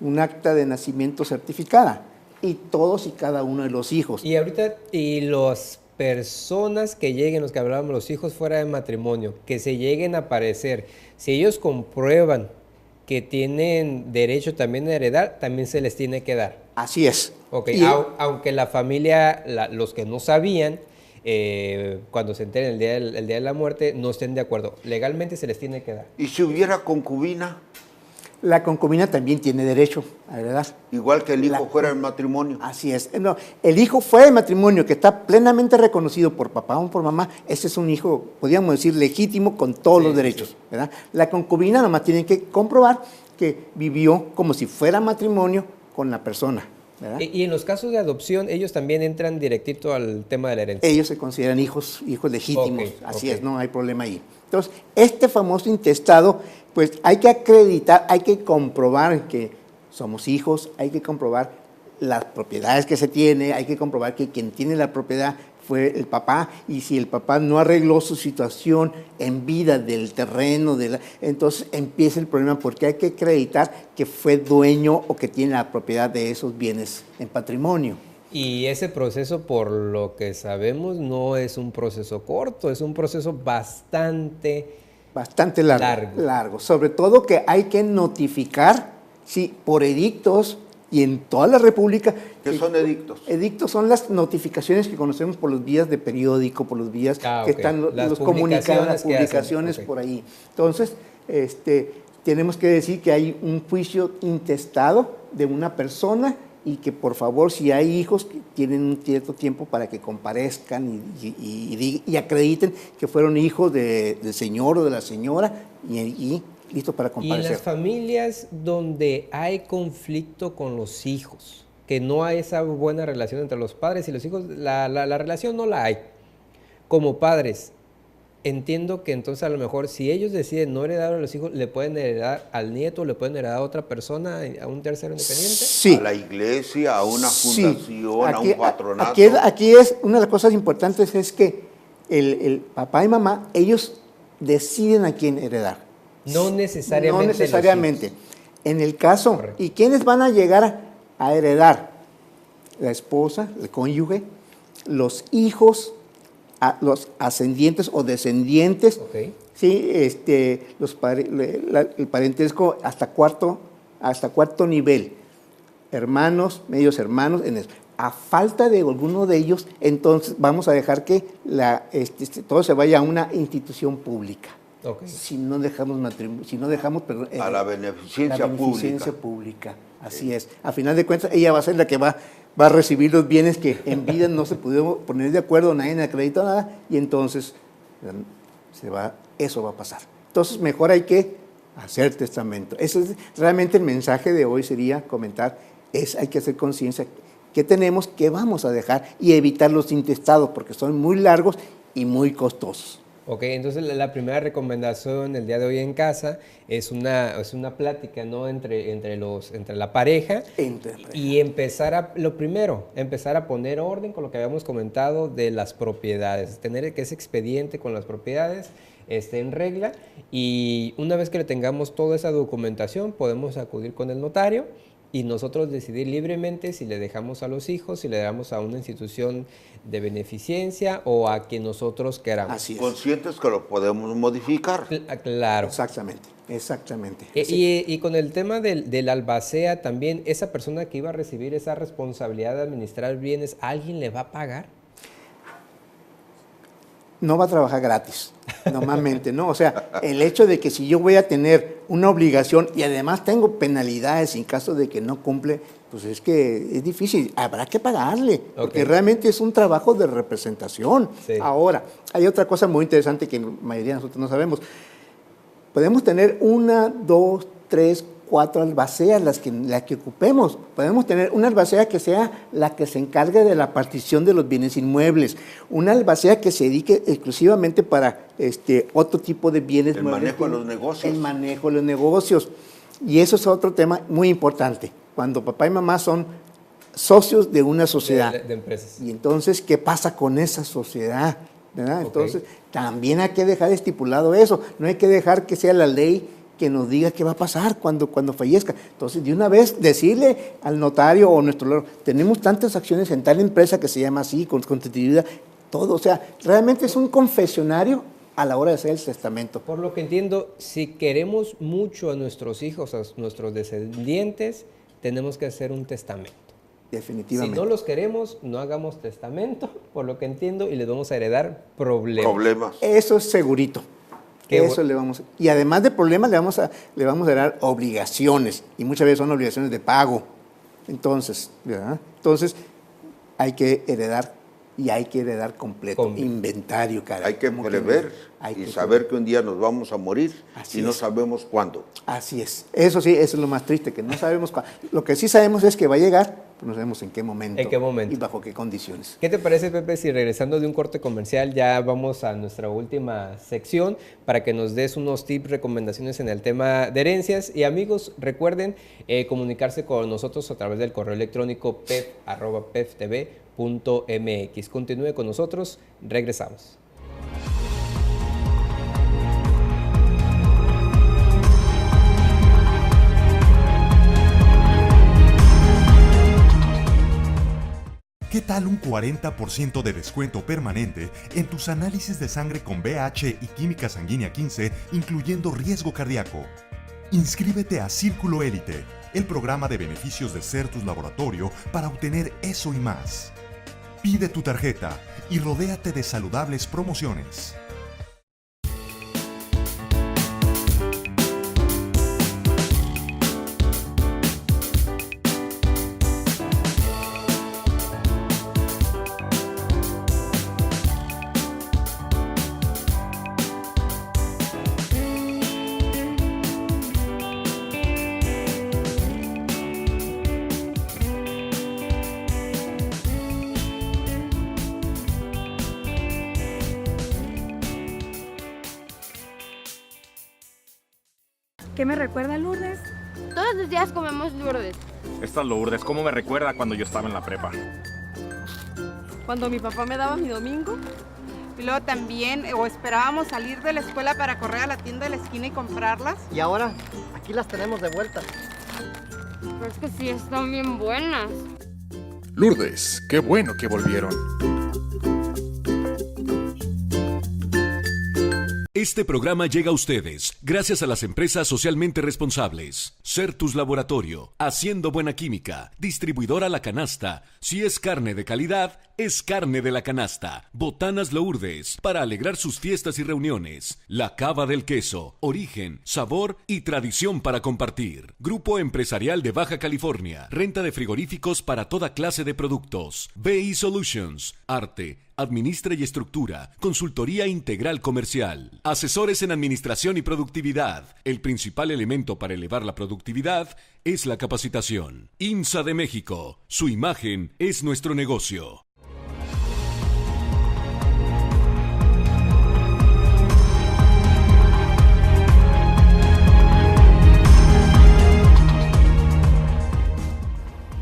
un acta de nacimiento certificada y todos y cada uno de los hijos. Y ahorita, las personas que lleguen, los que hablábamos, los hijos fuera de matrimonio, que se lleguen a aparecer, si ellos comprueban que tienen derecho también a heredar, también se les tiene que dar. Así es. Ok, aunque la familia, los que no sabían, cuando se enteren el día de la muerte, no estén de acuerdo. Legalmente se les tiene que dar. ¿Y si hubiera concubina? La concubina también tiene derecho a heredar. Igual que el hijo fuera del matrimonio. Así es. No, el hijo fuera de matrimonio que está plenamente reconocido por papá o por mamá, ese es un hijo, podríamos decir, legítimo con todos los derechos, ¿verdad? La concubina nomás tiene que comprobar que vivió como si fuera matrimonio con la persona, ¿verdad? Y en los casos de adopción, ellos también entran directito al tema de la herencia. Ellos se consideran hijos legítimos, Ok, así ok. es, no hay problema ahí. Entonces, este famoso intestado, pues hay que acreditar, hay que comprobar que somos hijos, hay que comprobar las propiedades que se tiene, hay que comprobar que quien tiene la propiedad fue el papá, y si el papá no arregló su situación en vida del terreno, entonces empieza el problema, porque hay que acreditar que fue dueño o que tiene la propiedad de esos bienes en patrimonio. Y ese proceso, por lo que sabemos, no es un proceso corto, es un proceso bastante largo. Sobre todo que hay que notificar, sí, por edictos y en toda la República. ¿Qué son edictos? Edictos son las notificaciones que conocemos por los vías de periódico, por los vías que están Las los comunicados, las publicaciones publicaciones que hacen. por ahí. Entonces, tenemos que decir que hay un juicio intestado de una persona y que por favor, si hay hijos, que tienen un cierto tiempo para que comparezcan y acrediten que fueron hijos del señor o de la señora y listo para Y en comparecer. las familias donde hay conflicto con los hijos, que no hay esa buena relación entre los padres y los hijos, la relación no la hay. Como padres, entiendo que entonces a lo mejor si ellos deciden no heredar a los hijos, le pueden heredar al nieto, le pueden heredar a otra persona, a un tercero independiente. Sí. A la iglesia, a una Sí. fundación, a un patronato. Aquí es una de las cosas importantes es que el papá y mamá, ellos deciden a quién heredar. No necesariamente. No necesariamente. los hijos. En el caso, Correcto. ¿y quiénes van a llegar a heredar? La esposa, el cónyuge, los hijos, los ascendientes o descendientes, Ok. sí, el parentesco hasta cuarto nivel, hermanos, medios hermanos, a falta de alguno de ellos, entonces vamos a dejar que todo se vaya a una institución pública. Ok. Si no dejamos A la beneficencia pública. Así es. A final de cuentas, ella va a ser la que va a recibir los bienes que en vida no se pudieron poner de acuerdo, nadie acreditó nada, y entonces eso va a pasar. Entonces, mejor hay que hacer testamento. Eso es realmente el mensaje de hoy, sería comentar, hay que hacer conciencia qué tenemos, qué vamos a dejar y evitar los intestados, porque son muy largos y muy costosos. Ok, entonces la primera recomendación el día de hoy en casa es una plática, ¿no? entre la pareja y empezar a poner orden con lo que habíamos comentado de las propiedades, tener que ese expediente con las propiedades esté en regla, y una vez que le tengamos toda esa documentación podemos acudir con el notario y nosotros decidir libremente si le dejamos a los hijos, si le damos a una institución de beneficencia o a quien nosotros queramos. Así es. Conscientes que lo podemos modificar. Claro. Exactamente. Y con el tema del albacea también, esa persona que iba a recibir esa responsabilidad de administrar bienes, ¿alguien le va a pagar? No va a trabajar gratis, normalmente, ¿no? O sea, el hecho de que si yo voy a tener una obligación y además tengo penalidades en caso de que no cumple, pues es que es difícil, habrá que pagarle, porque realmente es un trabajo de representación. Sí. Ahora, hay otra cosa muy interesante que la mayoría de nosotros no sabemos. Podemos tener 1, 2, 3, 4 albaceas, las que ocupemos. Podemos tener una albacea que sea la que se encargue de la partición de los bienes inmuebles, una albacea que se dedique exclusivamente para otro tipo de bienes El muebles. manejo de los negocios. El manejo de los negocios. Y eso es otro tema muy importante. Cuando papá y mamá son socios de una sociedad. De empresas. Y entonces, ¿qué pasa con esa sociedad? ¿Verdad? Entonces, también hay que dejar estipulado eso. No hay que dejar que sea la ley que nos diga qué va a pasar cuando fallezca. Entonces, de una vez, decirle al notario o nuestro loro, tenemos tantas acciones en tal empresa que se llama así, con constituida, todo. O sea, realmente es un confesionario a la hora de hacer el testamento. Por lo que entiendo, si queremos mucho a nuestros hijos, a nuestros descendientes, tenemos que hacer un testamento. Definitivamente. Si no los queremos, no hagamos testamento, por lo que entiendo, y les vamos a heredar problemas. Eso es segurito. Eso le vamos, y además de problemas le vamos a dar obligaciones, y muchas veces son obligaciones de pago. Entonces, ¿verdad? Entonces hay que heredar, y hay que heredar completo, inventario, caray. Hay que prever y saber que un día nos vamos a morir y no sabemos cuándo. Así es. Eso sí, eso es lo más triste, que no sabemos cuándo. Lo que sí sabemos es que va a llegar, pero no sabemos en qué momento. ¿En qué momento? Y bajo qué condiciones. ¿Qué te parece, Pepe, si regresando de un corte comercial ya vamos a nuestra última sección para que nos des unos tips, recomendaciones en el tema de herencias? Y amigos, recuerden comunicarse con nosotros a través del correo electrónico pef@peftv.mx. Continúe con nosotros, regresamos. ¿Qué tal un 40% de descuento permanente en tus análisis de sangre con BH y química sanguínea 15, incluyendo riesgo cardíaco? Inscríbete a Círculo Élite, el programa de beneficios de Certus Laboratorio para obtener eso y más. Pide tu tarjeta y rodéate de saludables promociones. ¿Qué me recuerda, Lourdes? Todos los días comemos Lourdes. Esta Lourdes, ¿cómo me recuerda cuando yo estaba en la prepa? Cuando mi papá me daba mi domingo. Y luego también, o esperábamos salir de la escuela para correr a la tienda de la esquina y comprarlas. Y ahora, aquí las tenemos de vuelta. Pero es que sí están bien buenas. Lourdes, qué bueno que volvieron. Este programa llega a ustedes gracias a las empresas socialmente responsables. Certus Laboratorio, haciendo buena química. Distribuidora La Canasta. Si es carne de calidad, es carne de La Canasta. Botanas Lourdes, para alegrar sus fiestas y reuniones. La Cava del Queso, origen, sabor y tradición para compartir. Grupo Empresarial de Baja California. Renta de frigoríficos para toda clase de productos. BI Solutions, arte, administra y estructura, consultoría integral comercial, asesores en administración y productividad. El principal elemento para elevar la productividad es la capacitación. IMSA de México, su imagen es nuestro negocio.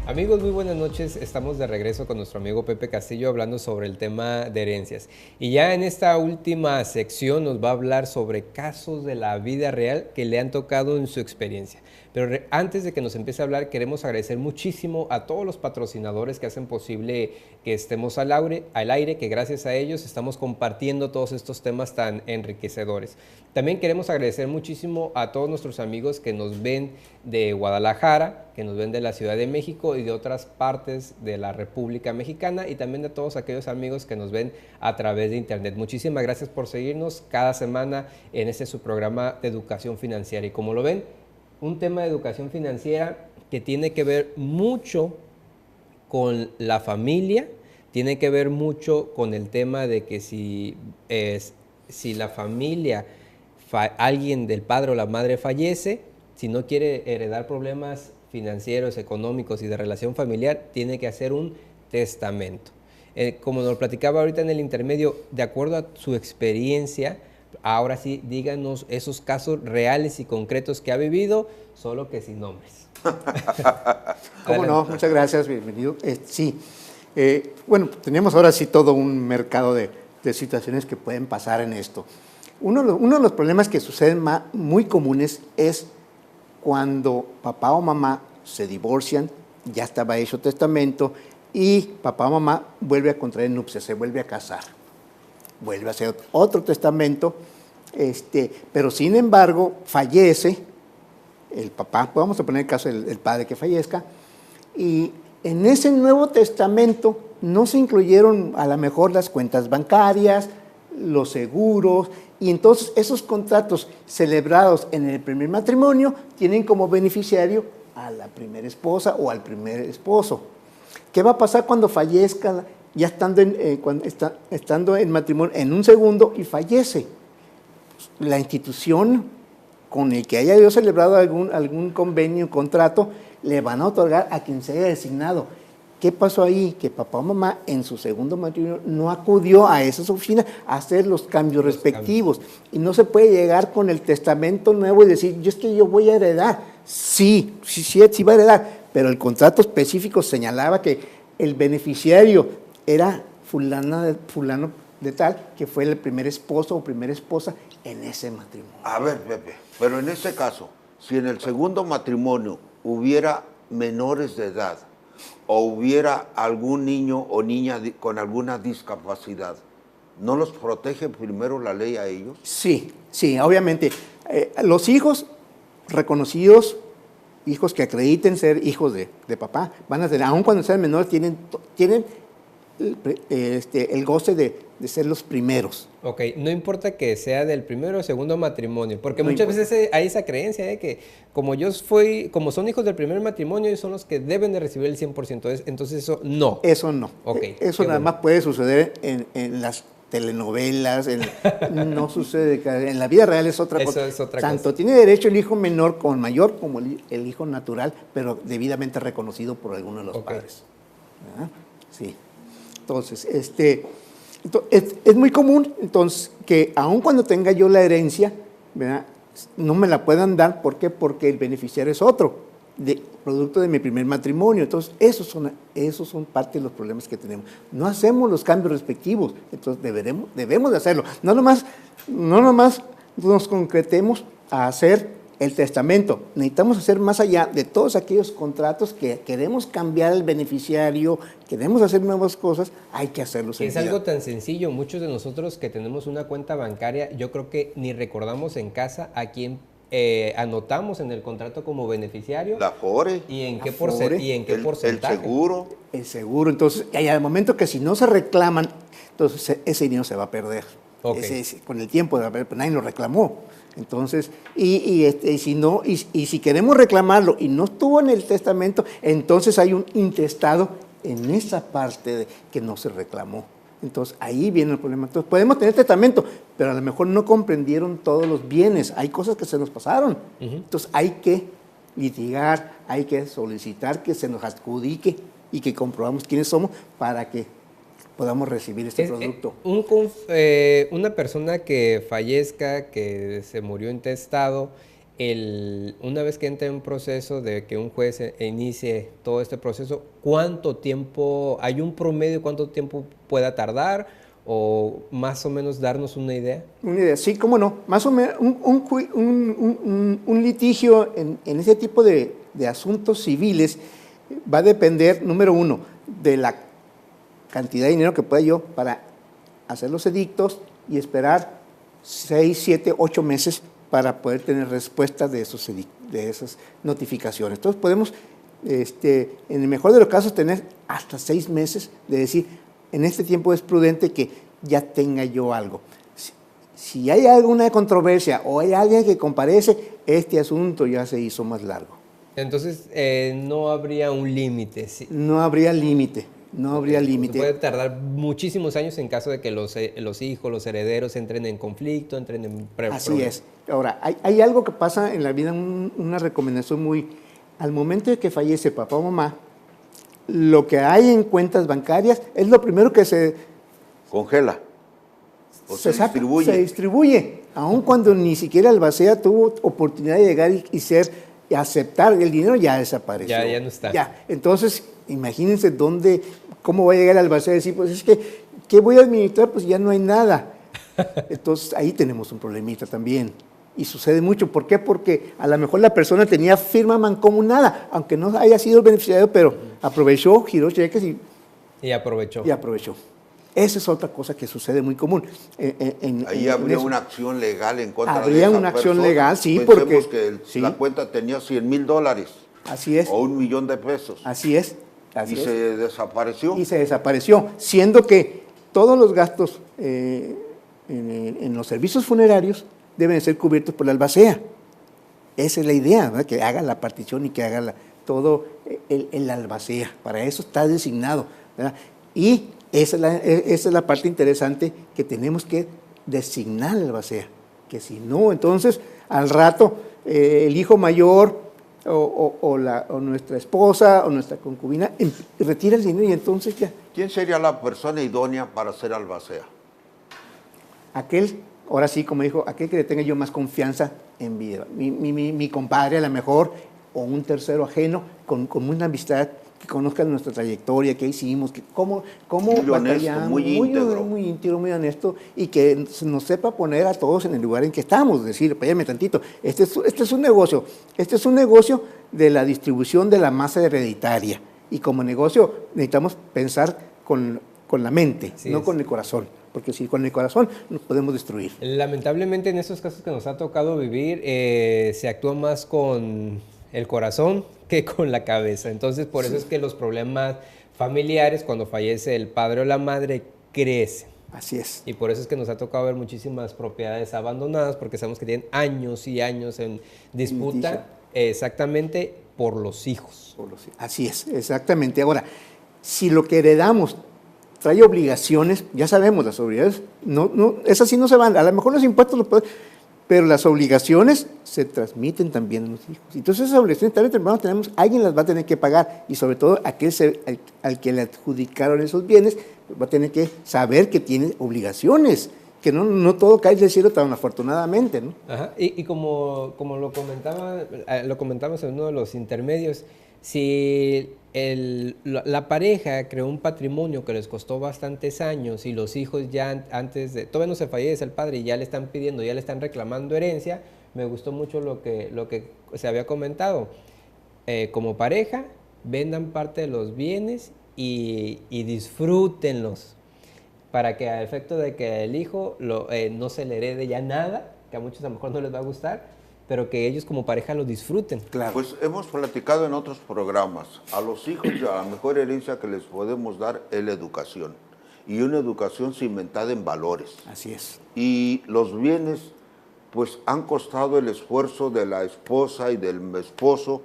Amigos, muy buenas noches. Estamos de regreso con nuestro amigo Pepe Castillo hablando sobre el tema de herencias. Y ya en esta última sección nos va a hablar sobre casos de la vida real que le han tocado en su experiencia. Pero antes de que nos empiece a hablar, queremos agradecer muchísimo a todos los patrocinadores que hacen posible que estemos al aire, que gracias a ellos estamos compartiendo todos estos temas tan enriquecedores. También queremos agradecer muchísimo a todos nuestros amigos que nos ven de Guadalajara, que nos ven de la Ciudad de México y de otras partes de la República Mexicana, y también de todos aquellos amigos que nos ven a través de internet. Muchísimas gracias por seguirnos cada semana en este su programa de educación financiera. Y como lo ven, un tema de educación financiera que tiene que ver mucho con la familia, tiene que ver mucho con el tema de que si la familia, alguien del padre o la madre fallece, si no quiere heredar problemas financieros, económicos y de relación familiar, tiene que hacer un testamento. Como nos platicaba ahorita en el intermedio, de acuerdo a su experiencia, ahora sí, díganos esos casos reales y concretos que ha vivido, solo que sin nombres. ¿Cómo no? Muchas gracias, bienvenido. Sí, bueno, tenemos ahora sí todo un mercado de situaciones que pueden pasar en esto. Uno de los problemas que suceden muy comunes es cuando papá o mamá se divorcian, ya estaba hecho testamento, y papá o mamá vuelve a contraer nupcias, se vuelve a casar. Vuelve a hacer otro testamento, pero sin embargo fallece el papá, vamos a poner el caso del padre que fallezca, y en ese nuevo testamento no se incluyeron a lo mejor las cuentas bancarias, los seguros, y entonces esos contratos celebrados en el primer matrimonio tienen como beneficiario a la primera esposa o al primer esposo. ¿Qué va a pasar cuando fallezca, ya estando en matrimonio en un segundo y fallece? La institución con el que haya yo celebrado algún convenio, contrato, le van a otorgar a quien se haya designado. ¿Qué pasó ahí? Que papá o mamá en su segundo matrimonio no acudió a esas oficinas a hacer los cambios respectivos. Y no se puede llegar con el testamento nuevo y decir, es que yo voy a heredar. Sí va a heredar, pero el contrato específico señalaba que el beneficiario era fulano de tal, que fue el primer esposo o primera esposa en ese matrimonio. A ver, Pepe, pero en ese caso, si en el segundo matrimonio hubiera menores de edad, o hubiera algún niño o niña con alguna discapacidad, ¿no los protege primero la ley a ellos? Sí, obviamente. Los hijos reconocidos, hijos que acrediten ser hijos de papá, van a tener, aun cuando sean menores, tienen el goce de ser los primeros. Ok, no importa que sea del primero o segundo matrimonio, porque muchas veces hay esa creencia de que como son hijos del primer matrimonio, ellos son los que deben de recibir el 100%, entonces eso no. Eso no. Okay, eso nada más puede suceder en las telenovelas, no sucede, en la vida real es otra cosa. Es otra Tanto cosa. Tiene derecho el hijo menor con mayor como el hijo natural, pero debidamente reconocido por alguno de los padres. ¿Verdad? Sí. Entonces, es muy común entonces que aun cuando tenga yo la herencia, ¿verdad?, no me la puedan dar. ¿Por qué? Porque el beneficiario es otro, producto de mi primer matrimonio. Entonces, esos son parte de los problemas que tenemos. No hacemos los cambios respectivos, entonces debemos de hacerlo. No nomás nos concretemos a hacer el testamento. Necesitamos hacer más allá de todos aquellos contratos que queremos cambiar al beneficiario, queremos hacer nuevas cosas, hay que hacerlo. Es algo tan sencillo. Muchos de nosotros que tenemos una cuenta bancaria, yo creo que ni recordamos en casa a quién anotamos en el contrato como beneficiario. La FORE. ¿Y en qué porcentaje? El seguro. Entonces, al momento que si no se reclaman, entonces ese dinero se va a perder. Okay. Con el tiempo, pues nadie lo reclamó. Entonces, si queremos reclamarlo y no estuvo en el testamento, entonces hay un intestado en esa parte que no se reclamó. Entonces, ahí viene el problema. Entonces, podemos tener testamento, pero a lo mejor no comprendieron todos los bienes. Hay cosas que se nos pasaron. Entonces, hay que litigar, hay que solicitar que se nos adjudique y que comprobamos quiénes somos para que podamos recibir este producto. Una persona que fallezca, que se murió intestado, una vez que entre en un proceso de que un juez inicie todo este proceso, ¿cuánto tiempo, hay un promedio, cuánto tiempo pueda tardar? ¿O más o menos darnos una idea? Una idea, sí, cómo no. Más o menos un litigio en ese tipo de asuntos civiles va a depender, número uno, de la cantidad de dinero que pueda yo para hacer los edictos y esperar 6, 7, 8 meses para poder tener respuesta de esas notificaciones. Entonces podemos, en el mejor de los casos, tener hasta 6 meses de decir, en este tiempo es prudente que ya tenga yo algo. Si hay alguna controversia o hay alguien que comparece, este asunto ya se hizo más largo. Entonces, no habría un límite. ¿Sí? No habría límite. No habría límite. Puede tardar muchísimos años en caso de que los hijos, los herederos entren en conflicto, entren en Así es. Ahora, hay algo que pasa en la vida, una recomendación al momento de que fallece papá o mamá, lo que hay en cuentas bancarias es lo primero que se congela o se distribuye. Se distribuye, aun cuando ni siquiera Albacea tuvo oportunidad de llegar y aceptar el dinero, ya desapareció. Ya no está. Ya, entonces, imagínense cómo va a llegar Albacea a decir, pues es que, ¿qué voy a administrar? Pues ya no hay nada. Entonces, ahí tenemos un problemita también. Y sucede mucho. ¿Por qué? Porque a lo mejor la persona tenía firma mancomunada, aunque no haya sido el beneficiario, pero aprovechó, giró cheques y aprovechó. Esa es otra cosa que sucede muy común. Ahí habría una acción legal en contra de esa persona. Habría una acción legal, sí, Pensemos que la cuenta tenía $100,000. Así es. O $1,000,000. Así es. Y se desapareció. Siendo que todos los gastos en los servicios funerarios deben ser cubiertos por la albacea. Esa es la idea, ¿verdad? Que haga la partición y que haga todo el albacea. Para eso está designado, ¿verdad? Y esa es la parte interesante, que tenemos que designar al albacea. Que si no, entonces al rato el hijo mayor o nuestra esposa o nuestra concubina retira el dinero y entonces ya. ¿Quién sería la persona idónea para ser albacea? Aquel, ahora sí, como dijo, aquel que le tenga yo más confianza en vida. Mi compadre a lo mejor, o un tercero ajeno, con una amistad, que conozcan nuestra trayectoria, qué hicimos, cómo batallamos, muy íntegro. Muy íntegro, muy honesto, y que nos sepa poner a todos en el lugar en que estamos, decir, espérame tantito, este es un negocio de la distribución de la masa hereditaria, y como negocio necesitamos pensar con la mente, no con el corazón. Porque si con el corazón nos podemos destruir. Lamentablemente en esos casos que nos ha tocado vivir, se actúa más con el corazón que con la cabeza. Entonces por eso es que los problemas familiares, cuando fallece el padre o la madre, crecen. Así es. Y por eso es que nos ha tocado ver muchísimas propiedades abandonadas, porque sabemos que tienen años y años en disputa, exactamente por los hijos. Así es, exactamente. Ahora, si lo que heredamos trae obligaciones, ya sabemos, las obligaciones, esas sí no se van, a lo mejor los impuestos los pueden, pero las obligaciones se transmiten también a los hijos. Entonces esas obligaciones tarde o temprano alguien las va a tener que pagar, y sobre todo al que le adjudicaron esos bienes, va a tener que saber que tiene obligaciones, que no todo cae del cielo tan afortunadamente, ¿no? Ajá. Y como lo comentamos en uno de los intermedios, si la pareja creó un patrimonio que les costó bastantes años y los hijos ya todavía no se fallece el padre y ya le están pidiendo, ya le están reclamando herencia, me gustó mucho lo que se había comentado. Como pareja, vendan parte de los bienes y disfrútenlos, para que a efecto de que el hijo no se le herede ya nada, que a muchos a lo mejor no les va a gustar, pero que ellos como pareja lo disfruten. Claro. Pues hemos platicado en otros programas, a los hijos la mejor herencia que les podemos dar es la educación, y una educación cimentada en valores. Así es. Y los bienes, pues han costado el esfuerzo de la esposa y del esposo,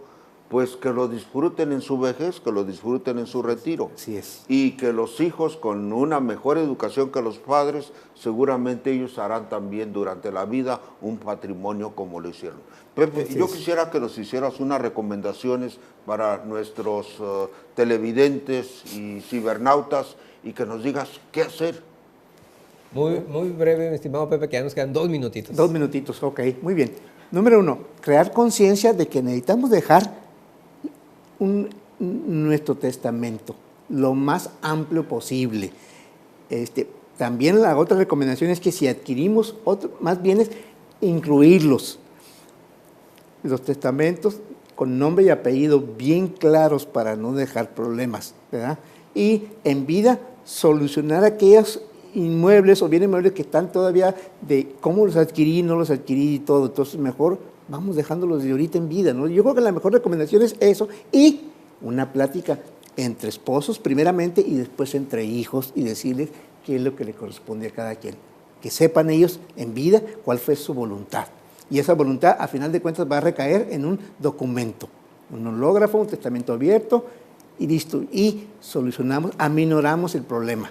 pues que lo disfruten en su vejez, que lo disfruten en su retiro. Así es. Y que los hijos con una mejor educación que los padres, seguramente ellos harán también durante la vida un patrimonio como lo hicieron. Pepe, yo quisiera que nos hicieras unas recomendaciones para nuestros televidentes y cibernautas, y que nos digas qué hacer. Muy breve, mi estimado Pepe, que ya nos quedan 2 minutitos. 2 minutitos, ok, muy bien. Número 1, crear conciencia de que necesitamos dejar nuestro testamento lo más amplio posible. También la otra recomendación es que si adquirimos más bienes, incluirlos. Los testamentos con nombre y apellido bien claros para no dejar problemas, ¿verdad? Y en vida solucionar aquellos inmuebles o bienes inmuebles que están todavía de cómo los adquirí, no los adquirí y todo. Entonces mejor vamos dejándolos de ahorita en vida, ¿no? Yo creo que la mejor recomendación es eso, y una plática entre esposos primeramente y después entre hijos, y decirles qué es lo que le corresponde a cada quien. Que sepan ellos en vida cuál fue su voluntad. Y esa voluntad, a final de cuentas, va a recaer en un documento, un hológrafo, un testamento abierto, y listo. Y solucionamos, aminoramos el problema.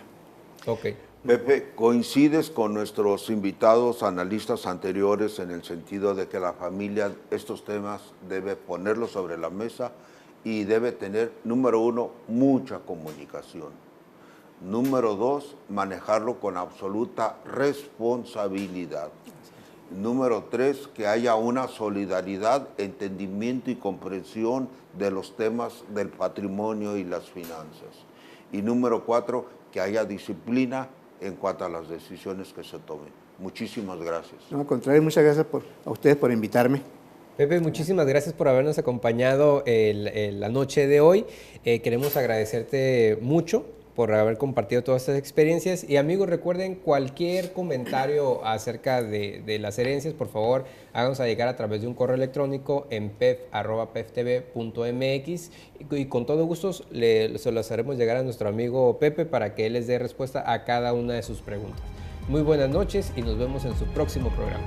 Ok. Pepe, ¿coincides con nuestros invitados analistas anteriores en el sentido de que la familia estos temas debe ponerlos sobre la mesa y debe tener, número 1, mucha comunicación? Número 2, manejarlo con absoluta responsabilidad. Número 3, que haya una solidaridad, entendimiento y comprensión de los temas del patrimonio y las finanzas. Y número 4, que haya disciplina en cuanto a las decisiones que se tomen. Muchísimas gracias. No, al contrario, muchas gracias a ustedes por invitarme. Pepe, muchísimas gracias por habernos acompañado la noche de hoy. Queremos agradecerte mucho por haber compartido todas estas experiencias. Y amigos, recuerden, cualquier comentario acerca de las herencias, por favor, háganos llegar a través de un correo electrónico en pef@peftv.mx, y con todo gusto se los haremos llegar a nuestro amigo Pepe para que él les dé respuesta a cada una de sus preguntas. Muy buenas noches y nos vemos en su próximo programa.